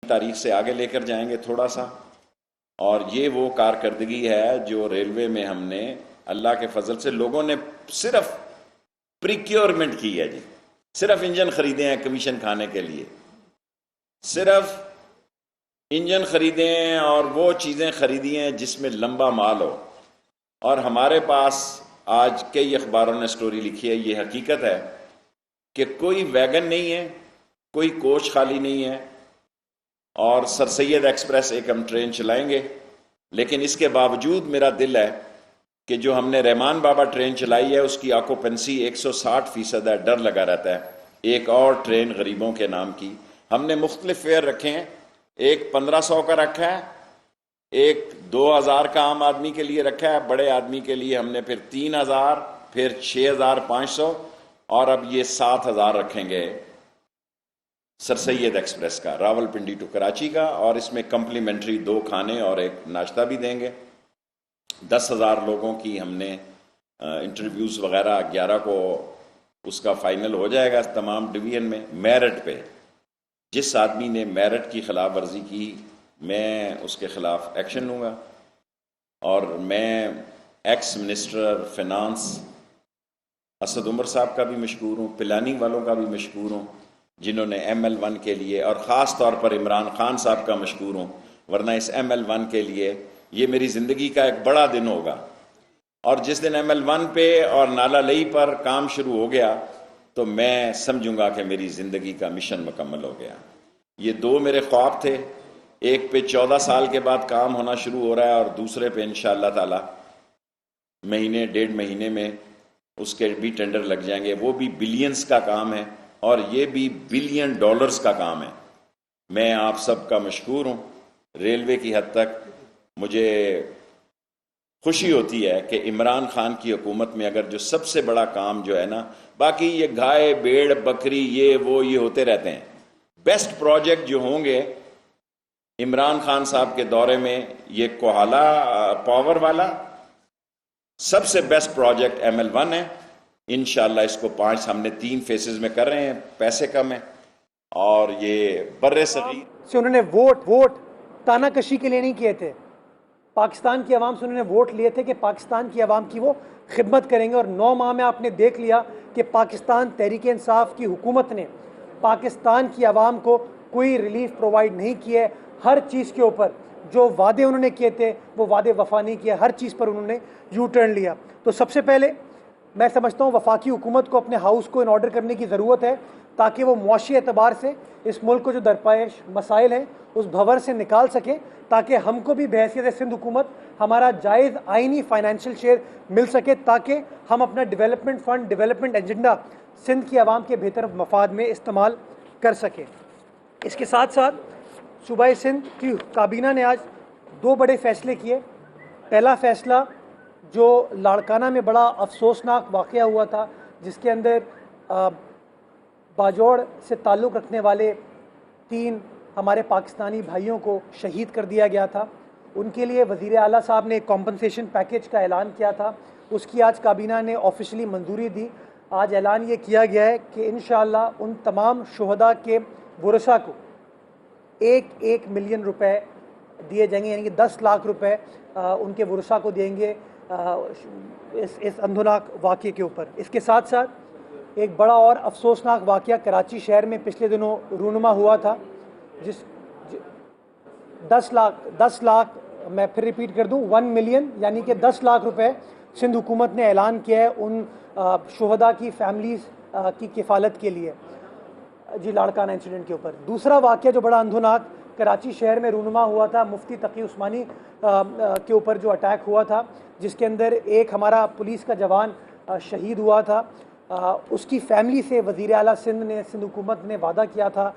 تاریخ سے آگے لے کر جائیں گے تھوڑا سا. اور یہ وہ کارکردگی ہے جو ریلوے میں ہم نے اللہ کے فضل سے لوگوں نے صرف پریکیورمنٹ کی ہے جی. صرف انجن خریدے ہیں کمیشن کھانے کے لیے, صرف انجن خریدے ہیں اور وہ چیزیں خریدی ہیں جس میں لمبا مال ہو. اور ہمارے پاس آج کئی اخباروں نے سٹوری لکھی ہے, یہ حقیقت ہے کہ کوئی ویگن نہیں ہے, کوئی کوچ خالی نہیں ہے, اور سر سید ایکسپریس ایک ہم ٹرین چلائیں گے. لیکن اس کے باوجود میرا دل ہے کہ جو ہم نے رحمان بابا ٹرین چلائی ہے اس کی آکوپنسی 160% ہے, ڈر لگا رہتا ہے. ایک اور ٹرین غریبوں کے نام کی ہم نے مختلف فیئر رکھے ہیں, ایک 1500 کا رکھا ہے, ایک 2000 کا عام آدمی کے لیے رکھا ہے, بڑے آدمی کے لیے ہم نے پھر 3000, پھر 6500 اور اب یہ 7000 رکھیں گے سر سید ایکسپریس کا, راول پنڈی ٹو کراچی کا. اور اس میں کمپلیمنٹری 2 کھانے اور ایک ناشتہ بھی دیں گے. 10,000 لوگوں کی ہم نے انٹرویوز وغیرہ 11 کو اس کا فائنل ہو جائے گا تمام ڈویژن میں. میرٹ پہ جس آدمی نے میرٹ کی خلاف ورزی کی میں اس کے خلاف ایکشن لوں گا. اور میں x minister finance Asad Umar صاحب کا بھی مشکور ہوں, پلاننگ والوں کا بھی مشکور ہوں جنہوں نے ML1 کے لیے, اور خاص طور پر عمران خان صاحب کا مشکور ہوں, ورنہ اس ML1 کے لیے یہ میری زندگی کا ایک بڑا دن ہوگا. اور جس دن ML1 پہ اور نالا لئی پر کام شروع ہو گیا تو میں سمجھوں گا کہ میری زندگی کا مشن مکمل ہو گیا. یہ 2 میرے خواب تھے, ایک پہ 14 سال کے بعد کام ہونا شروع ہو رہا ہے, اور دوسرے پہ انشاءاللہ تعالی مہینے 1.5 مہینے میں اس کے بھی ٹینڈر لگ جائیں گے. وہ بھی بلینز کا کام ہے اور یہ بھی بلین ڈالرز کا کام ہے. میں آپ سب کا مشکور ہوں. ریلوے کی حد تک مجھے خوشی ہوتی ہے کہ عمران خان کی حکومت میں اگر جو سب سے بڑا کام جو ہے نا, باقی یہ گائے بیڑ بکری یہ ہوتے رہتے ہیں, بیسٹ پروجیکٹ جو ہوں گے عمران خان صاحب کے دورے میں, یہ کوہالہ پاور والا سب سے بیسٹ پروجیکٹ ML1 ہے. انشاءاللہ اس کو 5 ہم نے 3 فیسز میں کر رہے ہیں, پیسے کم ہیں. اور یہ بر صغیر سے انہوں نے ووٹ تانا کشی کے لیے نہیں کیے تھے, پاکستان کی عوام سے انہوں نے ووٹ لیے تھے کہ پاکستان کی عوام کی وہ خدمت کریں گے. اور 9 ماہ میں آپ نے دیکھ لیا کہ پاکستان تحریک انصاف کی حکومت نے پاکستان کی عوام کو کوئی ریلیف پرووائڈ نہیں کیا ہے. ہر چیز کے اوپر جو وعدے انہوں نے کیے تھے وہ وعدے وفا نہیں کیا, ہر چیز پر انہوں نے یو ٹرن لیا. تو سب سے پہلے میں سمجھتا ہوں وفاقی حکومت کو اپنے ہاؤس کو ان آرڈر کرنے کی ضرورت ہے تاکہ وہ معاشی اعتبار سے اس ملک کو جو درپیش مسائل ہیں اس بھور سے نکال سکیں, تاکہ ہم کو بھی بحیثیت سندھ حکومت ہمارا جائز آئینی فائنینشیل شیئر مل سکے, تاکہ ہم اپنا development fund, development agenda Sindh کی عوام کے بہتر مفاد میں استعمال کر سکیں. اس کے ساتھ ساتھ صوبہ سندھ کی کابینہ نے آج 2 بڑے فیصلے کیے. پہلا فیصلہ جو لاڑکانہ میں بڑا افسوسناک واقعہ ہوا تھا, جس کے اندر باجوڑ سے تعلق رکھنے والے 3 ہمارے پاکستانی بھائیوں کو شہید کر دیا گیا تھا, ان کے لیے وزیر اعلیٰ صاحب نے ایک کمپنسیشن پیکیج کا اعلان کیا تھا. اس کی آج کابینہ نے آفیشلی منظوری دی. آج اعلان یہ کیا گیا ہے کہ انشاءاللہ ان تمام شہداء کے ورثاء کو 1 ملین روپے دیے جائیں گے, یعنی کہ 10 لاکھ روپے ان کے ورثاء کو دیں گے اس اندھوناک واقعے کے اوپر. اس کے ساتھ ساتھ ایک بڑا اور افسوسناک واقعہ کراچی شہر میں پچھلے دنوں رونما ہوا تھا, جس 10 لاکھ میں پھر ریپیٹ کر دوں 1 ملین یعنی کہ 10 لاکھ روپے سندھ حکومت نے اعلان کیا ہے ان شہداء کی فیملیز کی کفالت کے لیے جی لاڑکانہ انسیڈنٹ کے اوپر. دوسرا واقعہ جو بڑا اندھوناک کراچی شہر میں رونما ہوا تھا, مفتی تقی عثمانی کے اوپر جو اٹیک ہوا تھا, جس کے اندر ایک ہمارا پولیس کا جوان شہید ہوا تھا. اس کی فیملی سے وزیر اعلیٰ سندھ حکومت نے وعدہ کیا تھا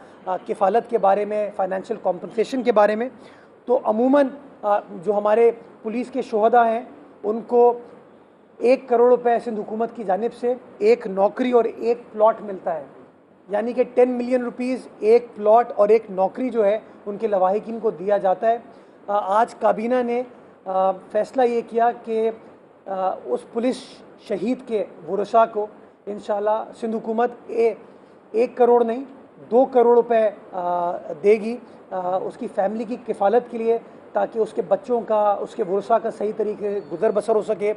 کفالت کے بارے میں, فائنینشیل کمپنسیشن کے بارے میں. تو عموماً جو ہمارے پولیس کے شہداء ہیں ان کو 1 کروڑ روپے سندھ حکومت کی جانب سے 1 نوکری اور 1 پلاٹ ملتا ہے, یعنی کہ 10 ملین روپیز 1 پلاٹ اور 1 نوکری جو ہے ان کے لواحقین کو دیا جاتا ہے. آج کابینہ نے فیصلہ یہ کیا کہ اس پولیس شہید کے ورثاء کو انشاءاللہ سندھ حکومت 1 کروڑ نہیں 2 کروڑ روپے دے گی اس کی فیملی کی کفالت کے لیے، تاکہ اس کے بچوں کا، اس کے ورثہ کا صحیح طریقے گزر بسر ہو سکے.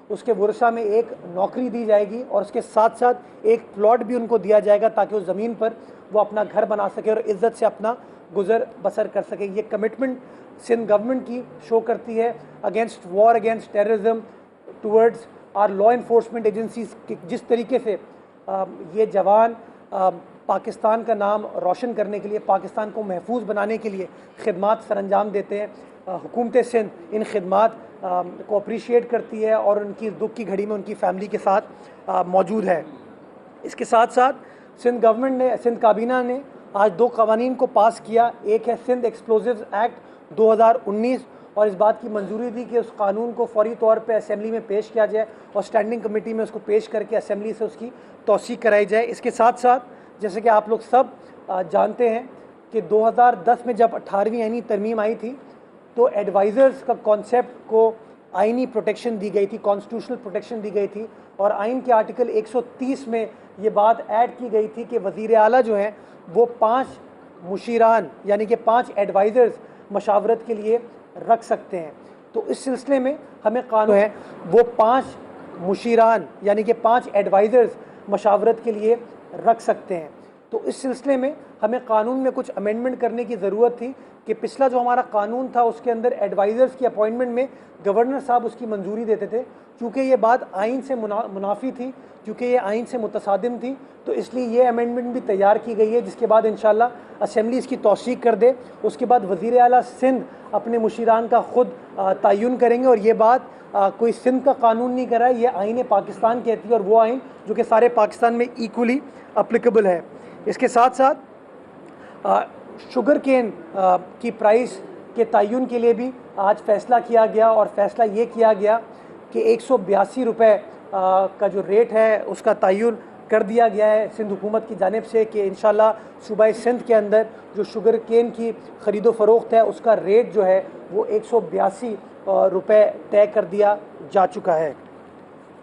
اس کے ورثہ میں ایک نوکری دی جائے گی اور اس کے ساتھ ساتھ ایک پلاٹ بھی ان کو دیا جائے گا تاکہ اس زمین پر وہ اپنا گھر بنا سکے اور عزت سے اپنا گزر بسر کر سکے. یہ کمٹمنٹ سندھ گورنمنٹ کی شو کرتی ہے against war, against terrorism, towards our law enforcement agencies. جس طریقے سے یہ جوان پاکستان کا نام روشن کرنے کے لیے، پاکستان کو محفوظ بنانے کے لیے خدمات سر انجام دیتے ہیں. حکومت سندھ ان خدمات کو اپریشیٹ کرتی ہے اور ان کی دکھ کی گھڑی میں ان کی فیملی کے ساتھ موجود ہے. اس کے ساتھ ساتھ سندھ گورنمنٹ نے، سندھ کابینہ نے آج 2 قوانین کو پاس کیا. ایک ہے سندھ ایکسپلوزیوز ایکٹ 2019 اور اس بات کی منظوری دی کہ اس قانون کو فوری طور پہ اسمبلی میں پیش کیا جائے اور اسٹینڈنگ کمیٹی میں اس کو پیش کر کے اسمبلی سے اس کی توثیق کرائی جائے. اس کے ساتھ ساتھ جیسے کہ آپ لوگ سب جانتے ہیں کہ 2010 میں جب 18ویں آئینی ترمیم آئی تھی تو ایڈوائزرز کا کانسیپٹ کو آئینی پروٹیکشن دی گئی تھی، کانسٹیٹیوشنل پروٹیکشن دی گئی تھی، اور آئین کے آرٹیکل 130 میں یہ بات ایڈ کی گئی تھی کہ وزیر اعلیٰ جو ہیں وہ 5 مشیران یعنی کہ 5 ایڈوائزرز مشاورت کے لیے رکھ سکتے ہیں. تو اس سلسلے میں ہمیں قانون ہے وہ 5 مشیران یعنی کہ 5 ایڈوائزرز مشاورت کے لیے رکھ سکتے ہیں. تو اس سلسلے میں ہمیں قانون میں کچھ امینڈمنٹ کرنے کی ضرورت تھی کہ پچھلا جو ہمارا قانون تھا اس کے اندر ایڈوائزرز کی اپوائنٹمنٹ میں گورنر صاحب اس کی منظوری دیتے تھے. چونکہ یہ بات آئین سے منافی تھی، کیونکہ یہ آئین سے متصادم تھی، تو اس لیے یہ امینڈمنٹ بھی تیار کی گئی ہے جس کے بعد انشاءاللہ اسمبلی اس کی توثیق کر دے. اس کے بعد وزیر اعلیٰ سندھ اپنے مشیران کا خود تعین کریں گے، اور یہ بات کوئی سندھ کا قانون نہیں کر رہا ہے، یہ آئین پاکستان کہتی ہے، اور وہ آئین جو کہ سارے پاکستان میں ایکولی اپلیکیبل ہے. اس کے ساتھ ساتھ شوگر کین کی پرائس کے تعین کے لیے بھی آج فیصلہ کیا گیا، اور فیصلہ یہ کیا گیا کہ 182 روپے کا جو ریٹ ہے اس کا تعین کر دیا گیا ہے سندھ حکومت کی جانب سے کہ انشاءاللہ صوبہ سندھ کے اندر جو شوگر کین کی خرید و فروخت ہے اس کا ریٹ جو ہے وہ 182 روپے طے کر دیا جا چکا ہے.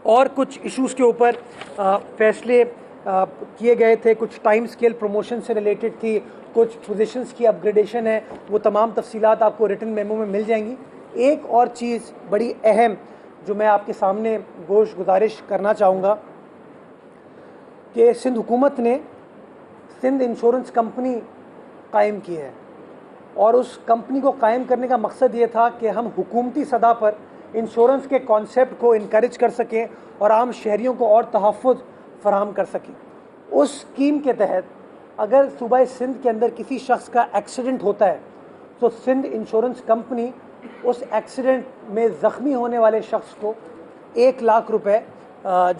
اور کچھ ایشوز کے اوپر فیصلے کیے گئے تھے، کچھ ٹائم سکیل پروموشن سے ریلیٹڈ تھی، کچھ پوزیشنز کی اپ گریڈیشن ہے، وہ تمام تفصیلات آپ کو ریٹن میمو میں مل جائیں گی. ایک اور چیز بڑی اہم جو میں آپ کے سامنے گزارش کرنا چاہوں گا کہ سندھ حکومت نے سندھ انشورنس کمپنی قائم کی ہے، اور اس کمپنی کو قائم کرنے کا مقصد یہ تھا کہ ہم حکومتی سطح پر انشورنس کے کانسیپٹ کو انکریج کر سکیں اور عام شہریوں کو اور تحفظ فراہم کر سکیں. اس اسکیم کے تحت اگر صوبہ سندھ کے اندر کسی شخص کا ایکسیڈنٹ ہوتا ہے تو سندھ انشورنس کمپنی اس ایکسیڈنٹ میں زخمی ہونے والے شخص کو 1 لاکھ روپے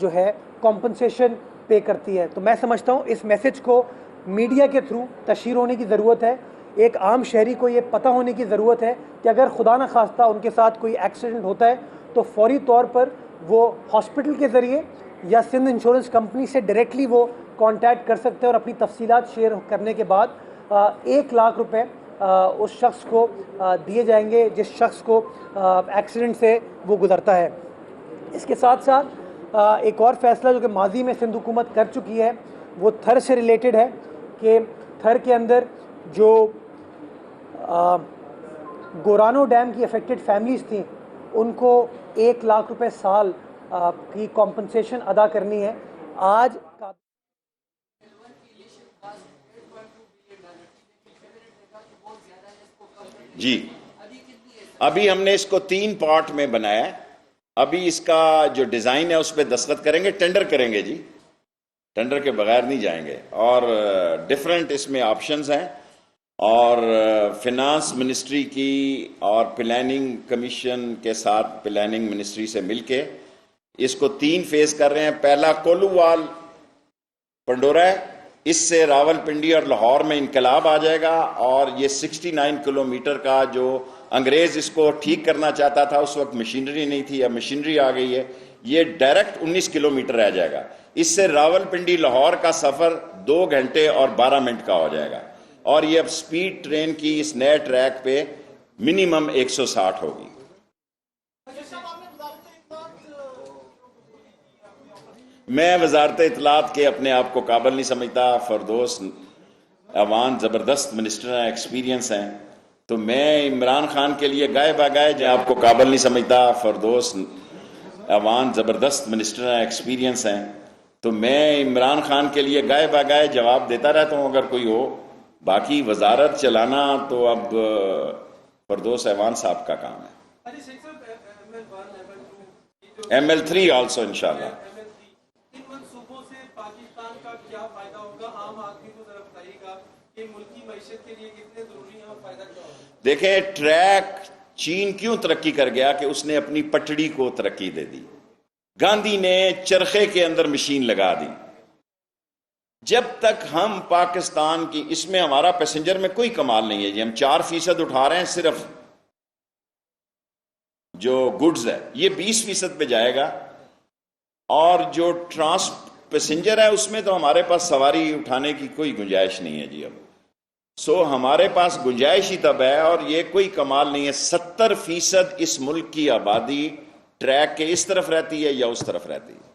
جو ہے کمپنسیشن پے کرتی ہے. تو میں سمجھتا ہوں اس میسج کو میڈیا کے تھرو تشہیر ہونے کی ضرورت ہے. ایک عام شہری کو یہ پتہ ہونے کی ضرورت ہے کہ اگر خدا نہ خواستہ ان کے ساتھ کوئی ایکسیڈنٹ ہوتا ہے تو فوری طور پر وہ ہاسپٹل کے ذریعے یا سندھ انشورنس کمپنی سے ڈائریکٹلی وہ کانٹیکٹ کر سکتے ہیں، اور اپنی تفصیلات شیئر کرنے کے بعد 1 لاکھ روپے اس شخص کو دیے جائیں گے جس شخص کو ایکسیڈنٹ سے وہ گزرتا ہے. اس کے ساتھ ساتھ ایک اور فیصلہ جو کہ ماضی میں سندھ حکومت کر چکی ہے وہ تھر سے ریلیٹڈ ہے کہ تھر کے اندر جو گورانو ڈیم کی افیکٹڈ فیملیز تھیں ان کو 1 لاکھ روپے سال کی کمپنسیشن ادا کرنی ہے. آج جی ابھی ہم نے اس کو 3 پارٹ میں بنایا ہے. ابھی اس کا جو ڈیزائن ہے اس پہ دستخط کریں گے، ٹینڈر کریں گے جی، ٹینڈر کے بغیر نہیں جائیں گے، اور ڈیفرنٹ اس میں آپشنز ہیں، اور فنانس منسٹری کی اور پلاننگ کمیشن کے ساتھ پلاننگ منسٹری سے مل کے اس کو 3 فیز کر رہے ہیں. پہلا کولووال پنڈورا ہے، اس سے راول پنڈی اور لاہور میں انقلاب آ جائے گا، اور یہ 69 کلومیٹر کا جو انگریز اس کو ٹھیک کرنا چاہتا تھا اس وقت مشینری نہیں تھی، اب مشینری آ گئی ہے، یہ ڈائریکٹ 19 کلومیٹر رہ جائے گا. اس سے راول پنڈی لاہور کا سفر 2 گھنٹے اور 12 منٹ کا ہو جائے گا، اور یہ اب سپیڈ ٹرین کی اس نئے ٹریک پہ منیمم 160 ہوگی. میں وزارت اطلاعات کے اپنے آپ کو قابل نہیں سمجھتا. فردوس ایوان زبردست منسٹر ہیں، ایکسپیرینس ہیں، تو میں عمران خان کے لیے گائے باگائے جو آپ کو قابل نہیں سمجھتا، فردوس ایوان زبردست منسٹر ہیں، ایکسپیرینس ہیں، تو میں عمران خان کے لیے گائے باگائے جواب دیتا رہتا ہوں اگر کوئی ہو. باقی وزارت چلانا تو اب فردوس ایوان صاحب کا کام ہے. ML3 آلسو انشاءاللہ. ان منصوبوں سے پاکستان کا کیا فائدہ ہوگا؟ عام آدمی کو ذرا بتائیے گا کہ ملکی معیشت کے لیے کتنے ضروری ہیں اور فائدہ کیا ہوگا؟ دیکھیں ٹریک چین کیوں ترقی کر گیا کہ اس نے اپنی پٹڑی کو ترقی دے دی. گاندھی نے چرخے کے اندر مشین لگا دی. جب تک ہم پاکستان کی اس میں ہمارا پیسنجر میں کوئی کمال نہیں ہے جی، ہم 4% اٹھا رہے ہیں صرف جو گڈز ہے، یہ 20% پہ جائے گا، اور جو پیسنجر ہے اس میں تو ہمارے پاس سواری اٹھانے کی کوئی گنجائش نہیں ہے جی. اب ہمارے پاس گنجائش ہی تب ہے، اور یہ کوئی کمال نہیں ہے. 70% اس ملک کی آبادی ٹریک کے اس طرف رہتی ہے یا اس طرف رہتی ہے.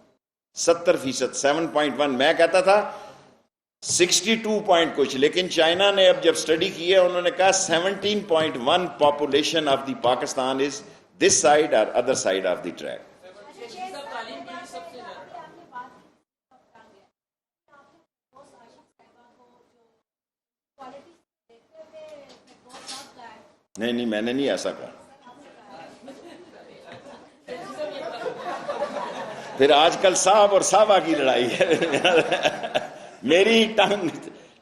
70%، 7.1. میں کہتا تھا 62 پوائنٹ کچھ، لیکن چائنا نے اب جب سٹڈی کی ہے انہوں نے کہا 17.1 population of the Pakistan is this side اور other side of the track. نہیں میں نے نہیں ایسا کہا. پھر آج کل صاحب اور صاحبہ کی لڑائی ہے. میری ٹنگ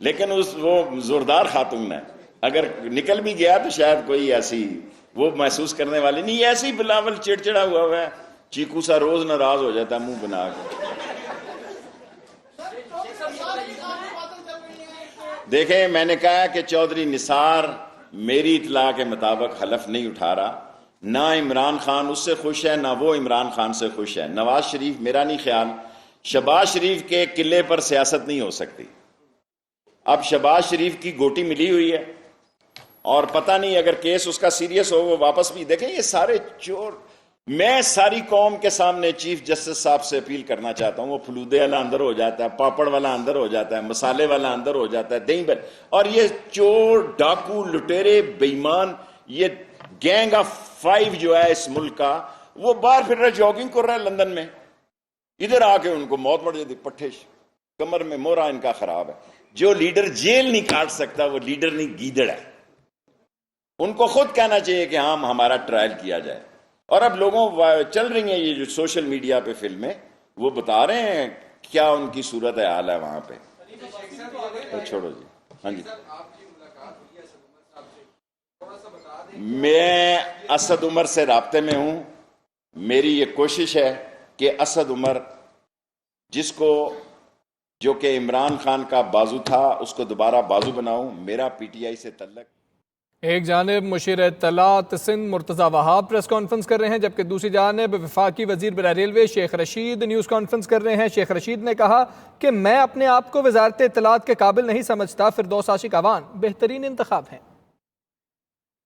لیکن وہ زوردار خاتون ہے، اگر نکل بھی گیا تو شاید کوئی ایسی وہ محسوس کرنے والی نہیں. ایسی بلاول چڑچڑا ہوا ہے، چیکو سا روز ناراض ہو جاتا ہے منہ بنا کے. دیکھیں میں نے کہا کہ چودھری نثار میری اطلاع کے مطابق حلف نہیں اٹھا رہا. نہ عمران خان اس سے خوش ہے، نہ وہ عمران خان سے خوش ہے. نواز شریف، میرا نہیں خیال شہباز شریف کے قلعے پر سیاست نہیں ہو سکتی. اب شہباز شریف کی گوٹی ملی ہوئی ہے، اور پتہ نہیں اگر کیس اس کا سیریس ہو وہ واپس بھی. دیکھیں یہ سارے چور. میں ساری قوم کے سامنے چیف جسٹس صاحب سے اپیل کرنا چاہتا ہوں، وہ فلودے والا اندر ہو جاتا ہے، پاپڑ والا اندر ہو جاتا ہے، مسالے والا اندر ہو جاتا ہے، دہی بل، اور یہ چور ڈاکو لٹیرے بےایمان، یہ گینگ آف 5 جو ہے اس ملک کا، وہ باہر پھر رہا، جاگنگ کر رہا ہے لندن میں. ادھر آ کے ان کو موت مر جاتی، پٹھے کمر میں مورا ان کا خراب ہے. جو لیڈر جیل نہیں کاٹ سکتا وہ لیڈر نہیں، گیدڑ ہے. ان کو خود کہنا چاہیے کہ ہاں ہمارا ٹرائل کیا جائے. اور اب لوگوں چل رہی ہیں یہ جو سوشل میڈیا پہ فلمیں، وہ بتا رہے ہیں کیا ان کی صورت حال ہے وہاں پہ. تو چھوڑو جی. ہاں جی، میں اسد عمر سے رابطے میں ہوں. میری یہ کوشش ہے کہ اسد عمر جس کو جو کہ عمران خان کا بازو تھا اس کو دوبارہ بازو بناؤں. میرا پی ٹی آئی سے تعلق. ایک جانب مشیر اطلاعات سندھ مرتضی وہاب پریس کانفرنس کر رہے ہیں، جبکہ دوسری جانب وفاقی وزیر برائے railway Sheikh Rashid news conference کر رہے ہیں. شیخ رشید نے کہا کہ میں اپنے آپ کو وزارت اطلاعات کے قابل نہیں سمجھتا. فردوس عاشق اعوان بہترین انتخاب ہیں.